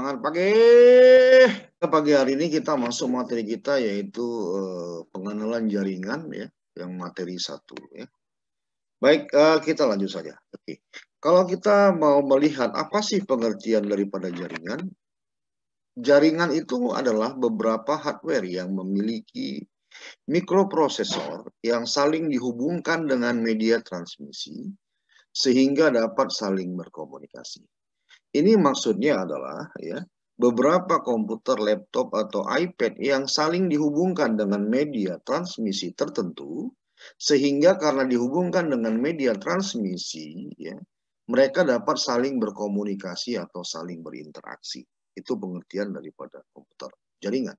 Semangat pagi. Pagi hari ini kita masuk materi kita yaitu pengenalan jaringan ya, yang materi 1 ya. Baik, kita lanjut saja. Oke. Kalau kita mau melihat apa sih pengertian daripada jaringan? Jaringan itu adalah beberapa hardware yang memiliki mikroprosesor yang saling dihubungkan dengan media transmisi sehingga dapat saling berkomunikasi. Ini maksudnya adalah ya, beberapa komputer, laptop, atau iPad yang saling dihubungkan dengan media transmisi tertentu, sehingga karena dihubungkan dengan media transmisi, ya, mereka dapat saling berkomunikasi atau saling berinteraksi. Itu pengertian daripada komputer jaringan.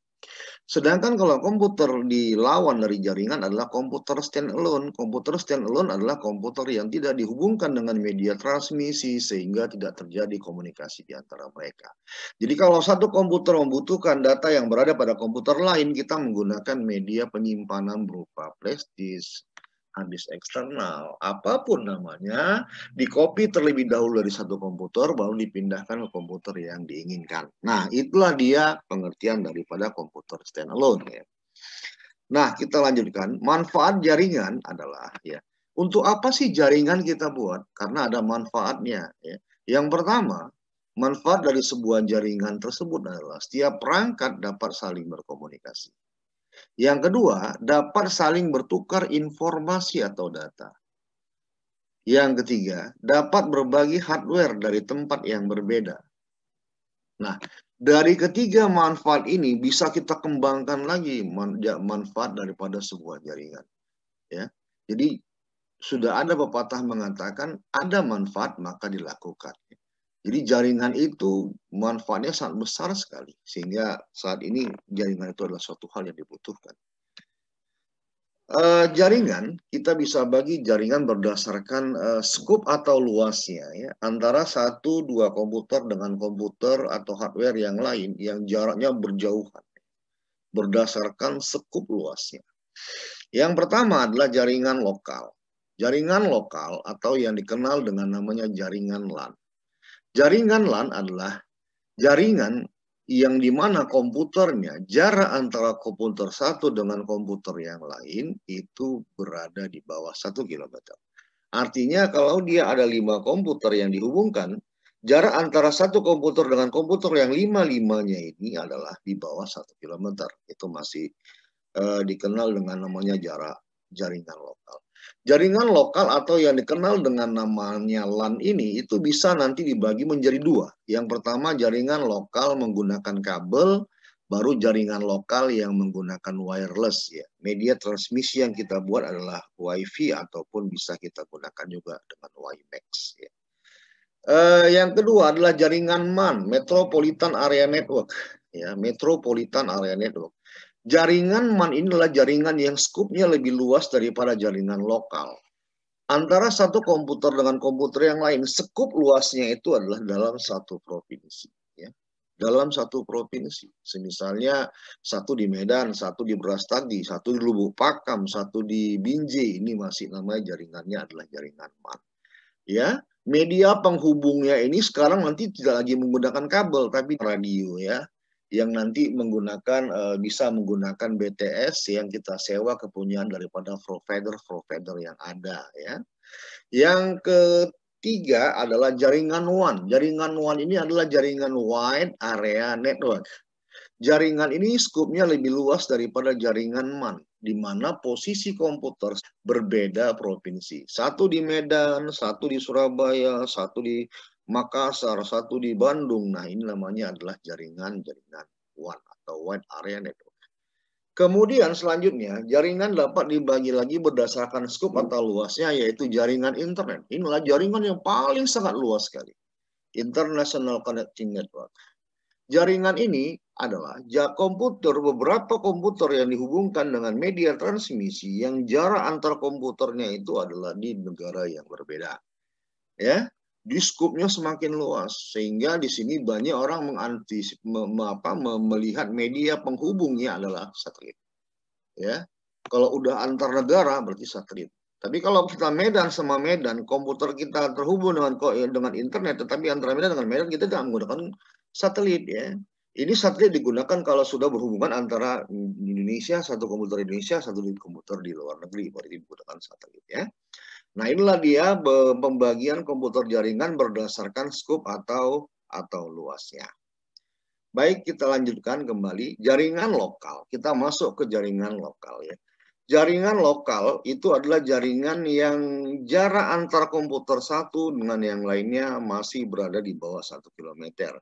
Sedangkan kalau komputer dilawan dari jaringan adalah komputer standalone. Komputer standalone adalah komputer yang tidak dihubungkan dengan media transmisi sehingga tidak terjadi komunikasi di antara mereka. Jadi kalau satu komputer membutuhkan data yang berada pada komputer lain, kita menggunakan media penyimpanan berupa flash disk, hard disk eksternal, apapun namanya, di-copy terlebih dahulu dari satu komputer, baru dipindahkan ke komputer yang diinginkan. Nah, itulah dia pengertian daripada komputer standalone. Ya. Nah, kita lanjutkan. Manfaat jaringan adalah, ya, untuk apa sih jaringan kita buat? Karena ada manfaatnya. Ya. Yang pertama, manfaat dari sebuah jaringan tersebut adalah setiap perangkat dapat saling berkomunikasi. Yang kedua, dapat saling bertukar informasi atau data. Yang ketiga, dapat berbagi hardware dari tempat yang berbeda. Nah, dari ketiga manfaat ini bisa kita kembangkan lagi manfaat daripada sebuah jaringan. Ya, jadi sudah ada pepatah mengatakan ada manfaat maka dilakukan. Jadi jaringan itu manfaatnya sangat besar sekali. Sehingga saat ini jaringan itu adalah suatu hal yang dibutuhkan. Jaringan, kita bisa bagi jaringan berdasarkan skup atau luasnya. Ya, antara 1-2 komputer dengan komputer atau hardware yang lain yang jaraknya berjauhan. Berdasarkan skup luasnya. Yang pertama adalah jaringan lokal. Jaringan lokal atau yang dikenal dengan namanya jaringan LAN. Jaringan LAN adalah jaringan yang dimana komputernya, jarak antara komputer satu dengan komputer yang lain itu berada di bawah 1 km. Artinya kalau dia ada 5 komputer yang dihubungkan, jarak antara satu komputer dengan komputer yang 5-5-nya ini adalah di bawah 1 km. Itu masih dikenal dengan namanya jarak jaringan lokal. Jaringan lokal atau yang dikenal dengan namanya LAN ini itu bisa nanti dibagi menjadi 2. Yang pertama jaringan lokal menggunakan kabel, baru jaringan lokal yang menggunakan wireless ya. Media transmisi yang kita buat adalah WiFi ataupun bisa kita gunakan juga dengan WiMAX ya. Yang kedua adalah jaringan MAN, Metropolitan Area Network ya, Metropolitan Area Network. Jaringan MAN ini adalah jaringan yang skupnya lebih luas daripada jaringan lokal. Antara satu komputer dengan komputer yang lain, skup luasnya itu adalah dalam satu provinsi. Ya. Dalam satu provinsi. Misalnya satu di Medan, satu di Brastagi, satu di Lubuk Pakam, satu di Binjai. Ini masih namanya jaringannya adalah jaringan MAN. Ya, media penghubungnya ini sekarang nanti tidak lagi menggunakan kabel, tapi radio ya. Yang nanti bisa menggunakan BTS yang kita sewa kepunyaan daripada provider yang ada ya. Yang ketiga adalah jaringan WAN. Jaringan WAN ini adalah jaringan Wide Area Network. Jaringan ini skupnya lebih luas daripada jaringan MAN, di mana posisi komputer berbeda provinsi. Satu di Medan, satu di Surabaya, satu di Makassar, satu di Bandung. Nah, ini namanya adalah jaringan WAN atau Wide Area Network. Kemudian selanjutnya, jaringan dapat dibagi lagi berdasarkan skup atau luasnya, yaitu jaringan internet. Inilah jaringan yang paling sangat luas sekali. International Connecting Network. Jaringan ini adalah beberapa komputer yang dihubungkan dengan media transmisi yang jarak antar komputernya itu adalah di negara yang berbeda. Ya, di skupnya semakin luas sehingga di sini banyak orang melihat media penghubungnya adalah satelit. Ya, kalau udah antar negara berarti satelit. Tapi kalau kita Medan sama Medan, komputer kita terhubung dengan internet, tetapi antara Medan dengan Medan kita tidak menggunakan satelit ya. Ini satelit digunakan kalau sudah berhubungan antara Indonesia, satu komputer Indonesia, satu komputer di luar negeri, baru digunakan satelit ya. Nah, inilah dia pembagian komputer jaringan berdasarkan skop atau luasnya. Baik, kita lanjutkan kembali. Jaringan lokal. Kita masuk ke jaringan lokal ya. Jaringan lokal itu adalah jaringan yang jarak antar komputer satu dengan yang lainnya masih berada di bawah 1 km.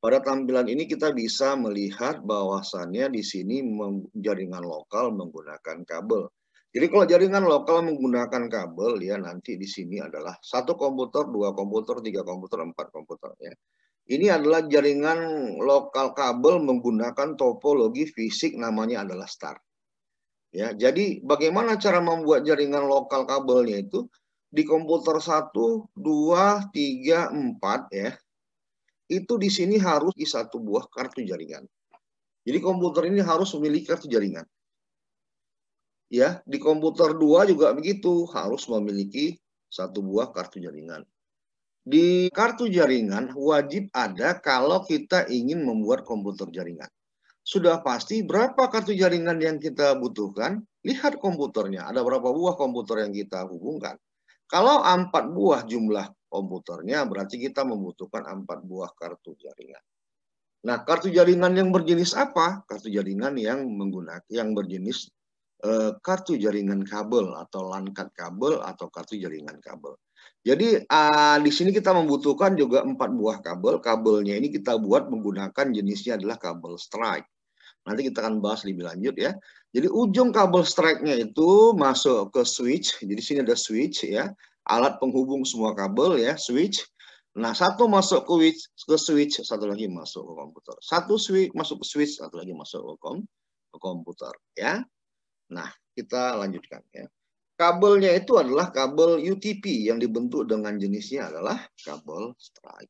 Pada tampilan ini kita bisa melihat bahwasannya di sini jaringan lokal menggunakan kabel. Jadi kalau jaringan lokal menggunakan kabel ya nanti di sini adalah 1 komputer, 2 komputer, 3 komputer, 4 komputer ya. Ini adalah jaringan lokal kabel menggunakan topologi fisik namanya adalah star. Ya, jadi bagaimana cara membuat jaringan lokal kabelnya itu di komputer 1, 2, 3, 4 ya. Itu di sini harus di satu buah kartu jaringan. Jadi komputer ini harus memiliki kartu jaringan. Ya, di komputer 2 juga begitu, harus memiliki satu buah kartu jaringan. Di kartu jaringan wajib ada kalau kita ingin membuat komputer jaringan. Sudah pasti berapa kartu jaringan yang kita butuhkan, lihat komputernya, ada berapa buah komputer yang kita hubungkan. Kalau 4 buah jumlah komputernya, berarti kita membutuhkan 4 buah kartu jaringan. Nah, kartu jaringan yang berjenis apa? Kartu jaringan yang berjenis kartu jaringan kabel atau LAN card kabel atau kartu jaringan kabel. Jadi di sini kita membutuhkan juga 4 buah kabel. Kabelnya ini kita buat menggunakan jenisnya adalah kabel strike. Nanti kita akan bahas lebih lanjut ya. Jadi ujung kabel strike-nya itu masuk ke switch. Jadi sini ada switch ya, alat penghubung semua kabel ya, switch. Nah, satu masuk ke switch, satu lagi masuk ke komputer. Satu switch masuk ke switch, satu lagi masuk ke komputer ya. Nah, kita lanjutkan ya. Kabelnya itu adalah kabel UTP yang dibentuk dengan jenisnya adalah kabel strike.